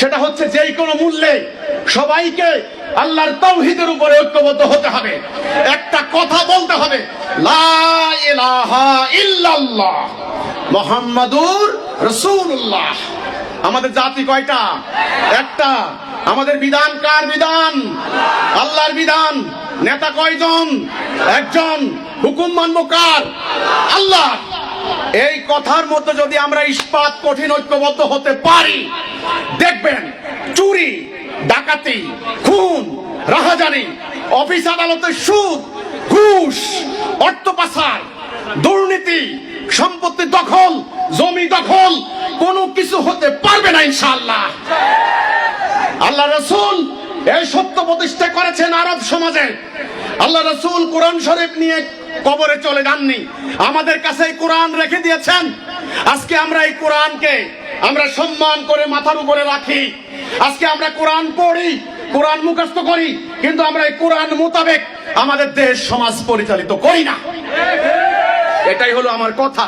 সেটা হচ্ছে যেই কোনো মূল্যে সবাইকে আল্লাহর তাওহীদের উপরে ঐক্যবদ্ধ হতে হবে। একটা কথা বলতে হবে, লা ইলাহা ইল্লাল্লাহ মুহাম্মাদুর রাসূলুল্লাহ। আমাদের জাতি কয়টা? একটা। আমাদের বিধান কার বিধান? আল্লাহর বিধান। নেতা কয়জন? একজন। হুকুম মানব কার? আল্লাহ। এই কথার মধ্যে যদি আমরা ইস্পাত কঠিন ঐক্যবদ্ধ হতে পারি, দেখবেন চুরি, ডাকাতি, খুন, রাহাজানি, অফিস আদালতের সুদ, ঘুষ, অর্থ পাচার, দুর্নীতি, সম্পত্তি দখল, জমি দখল কোনো কিছু হতে পারবে না ইনশাআল্লাহ। আল্লাহ রাসূল এই সত্য প্রতিষ্ঠা করেছেন আরব সমাজে। আল্লাহ রাসূল কোরআন শরীফ নিয়ে কবরে চলে যাননি, আমাদের কাছে এই কোরআন রেখে দিয়েছেন। আজকে আমরা এই কোরআনকে আমরা সম্মান করে মাথার উপরে রাখি। আজকে আমরা কোরআন পড়ি, কোরআন মুখস্থ করি, কিন্তু আমরা এই কোরআন মোতাবেক আমাদের দেশ সমাজ পরিচালিত করি না। এটাই হলো আমার কথা।